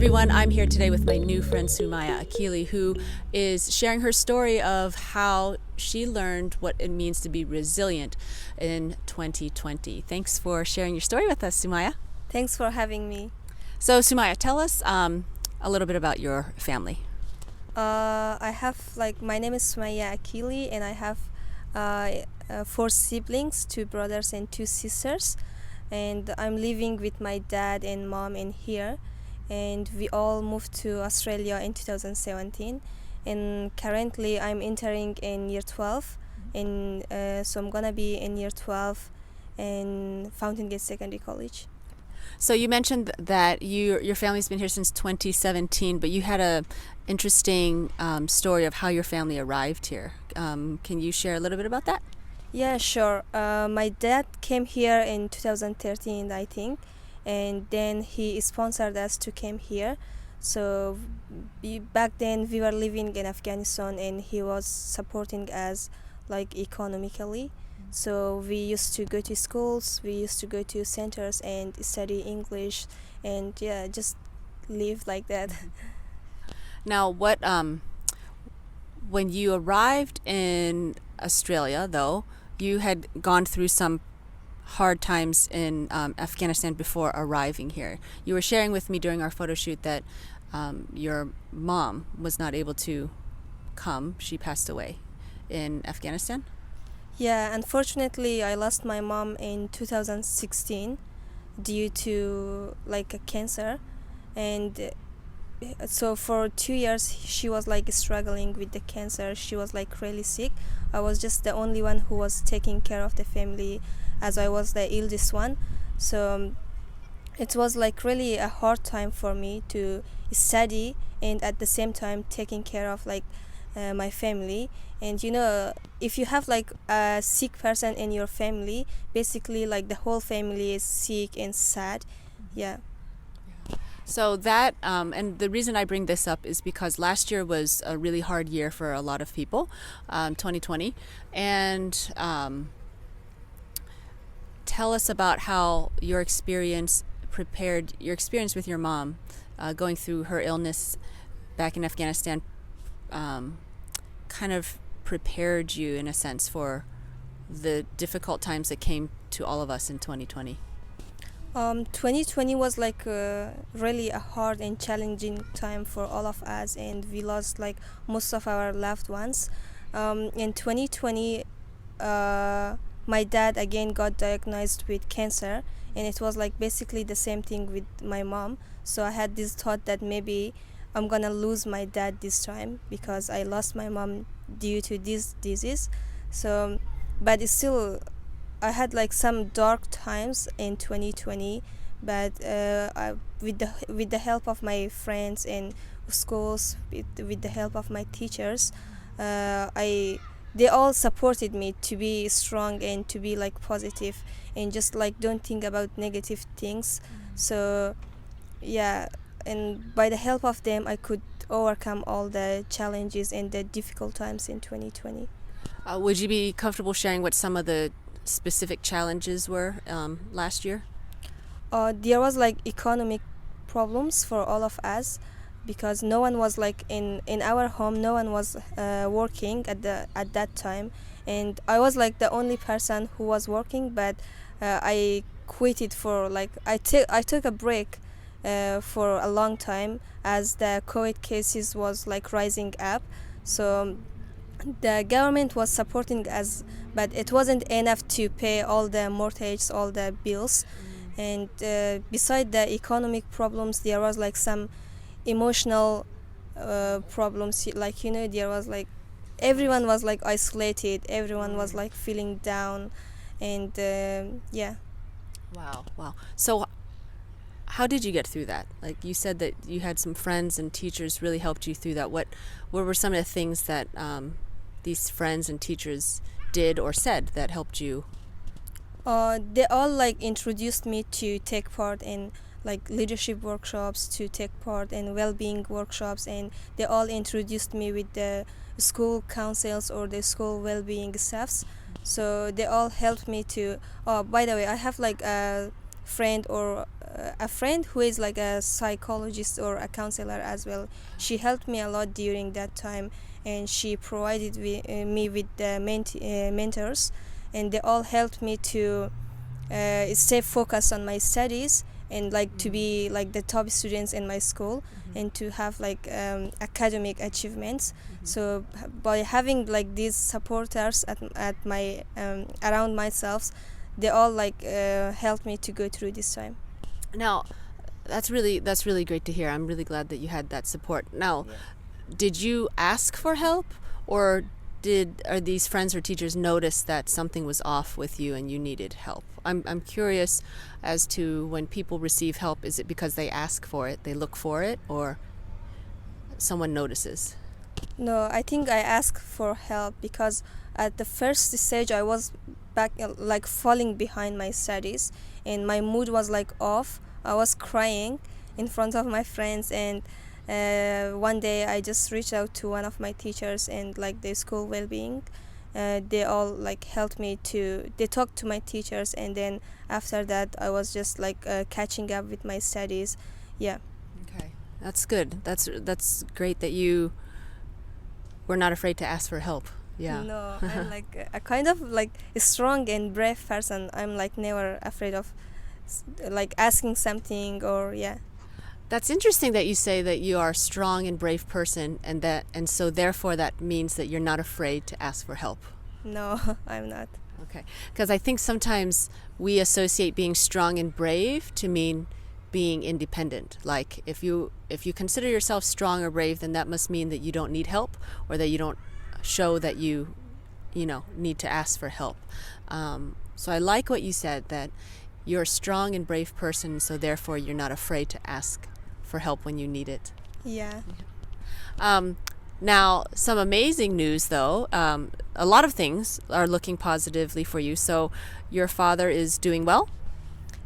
everyone, I'm here today with my new friend Sumaya Akili, who is sharing her story of how she learned what it means to be resilient in 2020. Thanks for sharing your story with us, Sumaya. Thanks for having me. So Sumaya, tell us a little bit about your family. My name is Sumaya Akili, and I have four siblings, two brothers and two sisters. And I'm living with my dad and mom in here. And we all moved to Australia in 2017. And currently I'm entering in year 12. And so I'm gonna be in year 12 in Fountain Gate Secondary College. So you mentioned that your family's been here since 2017, but you had a interesting story of how your family arrived here. Can you share a little bit about that? Yeah, sure. My dad came here in 2013, I think, and then he sponsored us to come here. So back then we were living in Afghanistan, and he was supporting us like economically. So we used to go to schools, we used to go to centers and study English, and yeah, just live like that. Now, what when you arrived in Australia, though, you had gone through some hard times in Afghanistan before arriving here. You were sharing with me during our photo shoot that your mom was not able to come. She passed away in Afghanistan. Yeah, unfortunately, I lost my mom in 2016 due to like a cancer, and so for 2 years she was like struggling with the cancer. She was like really sick. I was just the only one who was taking care of the family, as I was the eldest one. So it was like really a hard time for me to study and at the same time taking care of like my family. And you know, if you have like a sick person in your family, basically like the whole family is sick and sad. Yeah. So that, and the reason I bring this up is because last year was a really hard year for a lot of people, 2020. And tell us about how your experience with your mom going through her illness back in Afghanistan kind of prepared you in a sense for the difficult times that came to all of us in 2020. 2020 was like really a hard and challenging time for all of us, and we lost like most of our loved ones. In 2020, my dad again got diagnosed with cancer, and it was like basically the same thing with my mom. So I had this thought that maybe I'm gonna lose my dad this time because I lost my mom due to this disease. So, but it's still, I had like some dark times in 2020, but with the help of my friends and schools, with the help of my teachers, they all supported me to be strong and to be like positive and just like don't think about negative things. So yeah, and by the help of them, I could overcome all the challenges and the difficult times in 2020. Would you be comfortable sharing what some of the specific challenges were last year? There was like economic problems for all of us because no one was like in our home. No one was working at that time, and I was like the only person who was working. But I quit it for like I took a break for a long time as the COVID cases was like rising up. So the government was supporting us, but it wasn't enough to pay all the mortgages, all the bills. And beside the economic problems, there was like some emotional problems. Like, you know, there was like everyone was like isolated, everyone was like feeling down, and yeah. Wow. So how did you get through that? Like you said that you had some friends and teachers really helped you through that. What were some of the things that these friends and teachers did or said that helped you? They all like introduced me to take part in like leadership workshops, to take part in well-being workshops, and they all introduced me with the school councils or the school well-being staffs. So they all helped me to. Oh, by the way, I have like a friend or a friend who is like a psychologist or a counselor as well. She helped me a lot during that time, and she provided me with the mentors, and they all helped me to stay focused on my studies and like to be like the top students in my school and to have like academic achievements. So by having like these supporters at my around myself, they all like helped me to go through this time. Now, that's really great to hear. I'm really glad that you had that support. Now, did you ask for help, or are these friends or teachers notice that something was off with you and you needed help? I'm curious as to when people receive help, is it because they ask for it, they look for it, or someone notices? No, I think I asked for help because at the first stage I was back like falling behind my studies, and my mood was like off. I was crying in front of my friends, and one day I just reached out to one of my teachers and like the school well-being. They all like helped me they talked to my teachers, and then after that I was just like catching up with my studies. Yeah. Okay, that's good. That's great that you were not afraid to ask for help. Yeah. No, I'm like a kind of like a strong and brave person. I'm like never afraid of like asking something, or yeah. That's interesting that you say that you are a strong and brave person, and so therefore that means that you're not afraid to ask for help. No, I'm not. Okay, because I think sometimes we associate being strong and brave to mean being independent. Like if you consider yourself strong or brave, then that must mean that you don't need help, or that you don't show that you need to ask for help. So I like what you said, that you're a strong and brave person, so therefore you're not afraid to ask for help when you need it. Yeah. Now, some amazing news though. A lot of things are looking positively for you. So your father is doing well?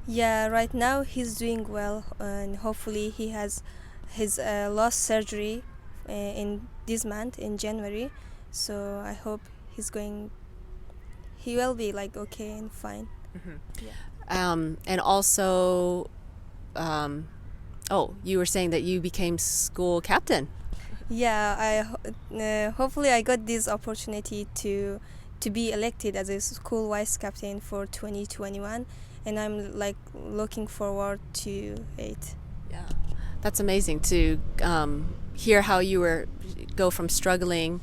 Yeah, right now he's doing well, and hopefully he has his last surgery in this month in January. So I hope he will be like okay and fine. Yeah. And also, you were saying that you became school captain. Yeah, hopefully I got this opportunity to be elected as a school vice captain for 2021, and I'm like looking forward to it. Yeah, that's amazing to hear how you go from struggling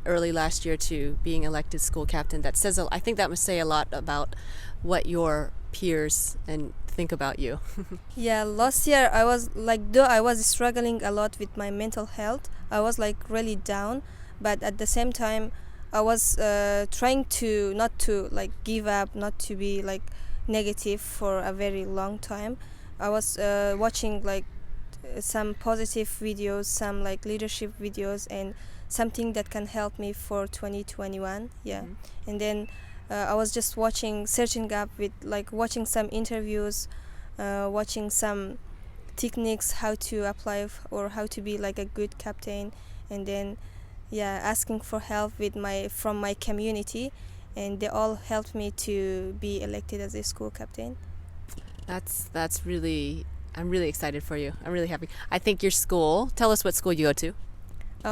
early last year to being elected school captain. That says I think that must say a lot about what your peers and think about you. Yeah, last year I was like, though I was struggling a lot with my mental health, I was like really down, but at the same time I was trying to not to like give up, not to be like negative for a very long time. I was watching like some positive videos, some like leadership videos, and something that can help me for 2021. Yeah. And then I was just searching up with like watching some interviews, watching some techniques how to apply or how to be like a good captain, and then asking for help from my community, and they all helped me to be elected as a school captain. That's really, I'm really excited for you. I'm really happy. I think your school, tell us what school you go to.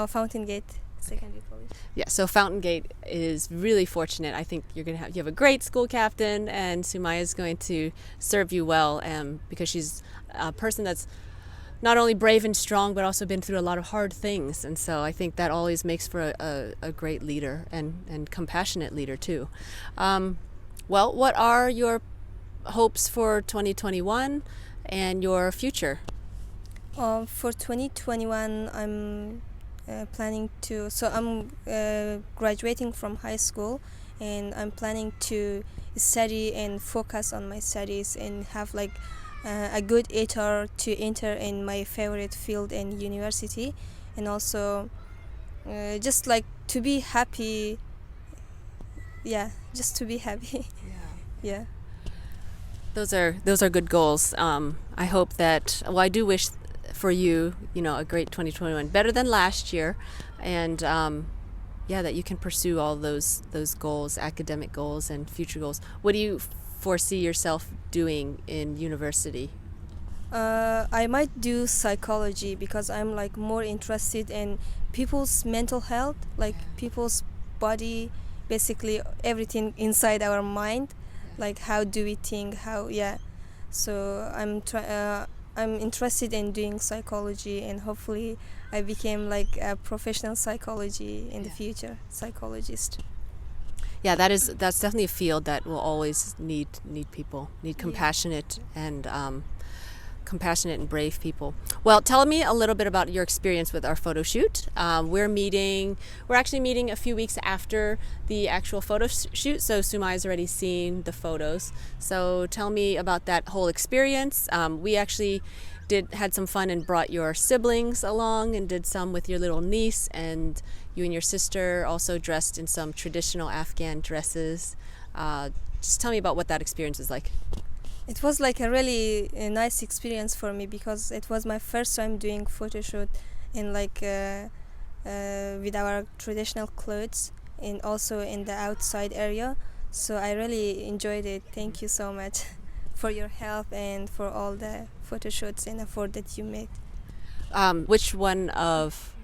Fountain Gate Secondary College. Yeah, so Fountain Gate is really fortunate. I think you have a great school captain, and Sumaya is going to serve you well, because she's a person that's not only brave and strong, but also been through a lot of hard things. And so I think that always makes for a great leader and compassionate leader too. Well, what are your hopes for 2021 and your future? For 2021, I'm planning to. So I'm graduating from high school, and I'm planning to study and focus on my studies and have like a good HR to enter in my favorite field and university, and also just like to be happy. Yeah, just to be happy. Yeah. Those are good goals. I hope that. Well, I do wish for you, a great 2021, better than last year, and that you can pursue all those goals, academic goals and future goals. What do you foresee yourself doing in university I might do psychology because I'm like more interested in people's mental health, like people's body, basically everything inside our mind, like how do we think, how yeah. So I'm interested in doing psychology, and hopefully I became like a professional psychology in the future, psychologist. Yeah, that's definitely a field that will always need people, need compassionate and compassionate and brave people. Well, tell me a little bit about your experience with our photo shoot. We're actually meeting a few weeks after the actual photo shoot, so Sumaya's already seen the photos. So tell me about that whole experience. We actually had some fun and brought your siblings along and did some with your little niece, and you and your sister also dressed in some traditional Afghan dresses. Just tell me about what that experience was like. It was like a really nice experience for me because it was my first time doing photo shoot in like with our traditional clothes and also in the outside area. So I really enjoyed it. Thank you so much for your help and for all the photo shoots and effort that you made. Which one of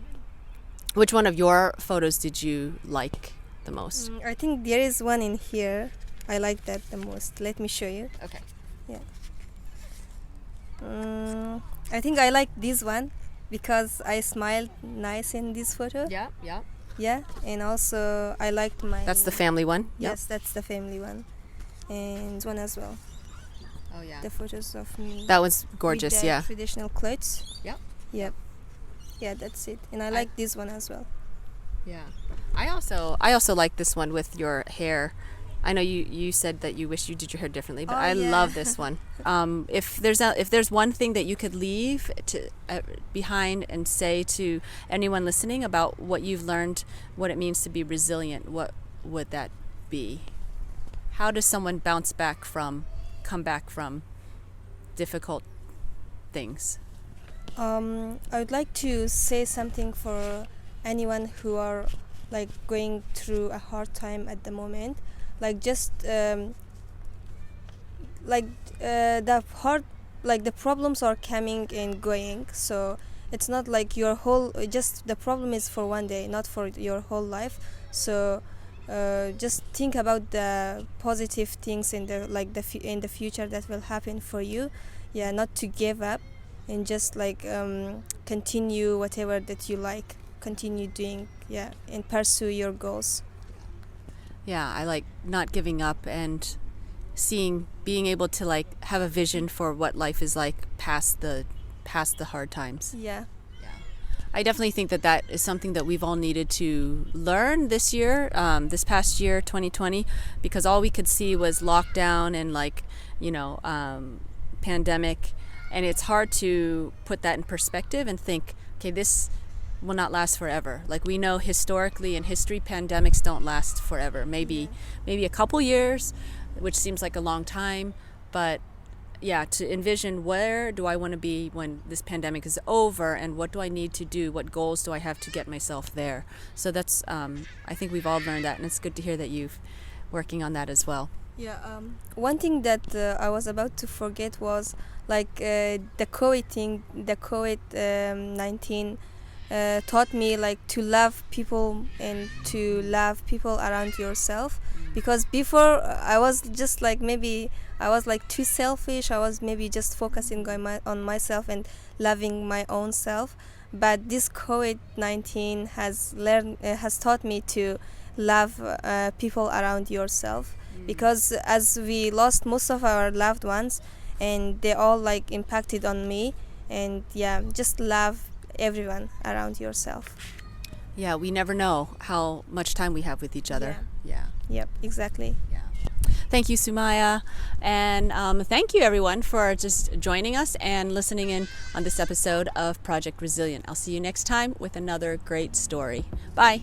your photos did you like the most? I think there is one in here. I like that the most. Let me show you. Okay. Yeah. I think I like this one because I smiled nice in this photo. Yeah, yeah. Yeah, and also I liked my. That's the family one. Yes, that's the family one, and this one as well. Oh yeah. The photos of me. That one's gorgeous. With the Yeah. traditional clothes. Yep. Yep. Yeah, that's it. And I like this one as well. Yeah. I also like this one with your hair. I know you said that you wish you did your hair differently, but I love this one. If there's one thing that you could leave behind and say to anyone listening about what you've learned, what it means to be resilient, what would that be? How does someone come back from difficult things? I would like to say something for anyone who are like going through a hard time at the moment. Like just the problems are coming and going, so it's not like your whole, just the problem is for one day, not for your whole life. So just think about the positive things in the future that will happen for you. Yeah, not to give up, and just like continue whatever that you like, continue doing, yeah, and pursue your goals. Yeah, I like not giving up and being able to like have a vision for what life is like past the hard times. Yeah. I definitely think that is something that we've all needed to learn this year, this past year, 2020, because all we could see was lockdown and pandemic, and it's hard to put that in perspective and think, okay, this will not last forever. Like we know historically in history, pandemics don't last forever. Maybe a couple years, which seems like a long time, but yeah, to envision where do I want to be when this pandemic is over, and what do I need to do, what goals do I have to get myself there. So that's I think we've all learned that, and it's good to hear that you've working on that as well. Yeah. One thing that I was about to forget was like the COVID thing, the COVID-19 taught me like to love people and to love people around yourself, because before I was just like, maybe I was like too selfish. I was maybe just focusing on myself and loving my own self, but this COVID-19 has taught me to love people around yourself, because as we lost most of our loved ones and they all like impacted on me, and yeah, just love everyone around yourself. Yeah, we never know how much time we have with each other. Yeah. Yep, exactly. Yeah. Thank you, Sumaya. And thank you, everyone, for just joining us and listening in on this episode of Project Resilient. I'll see you next time with another great story. Bye.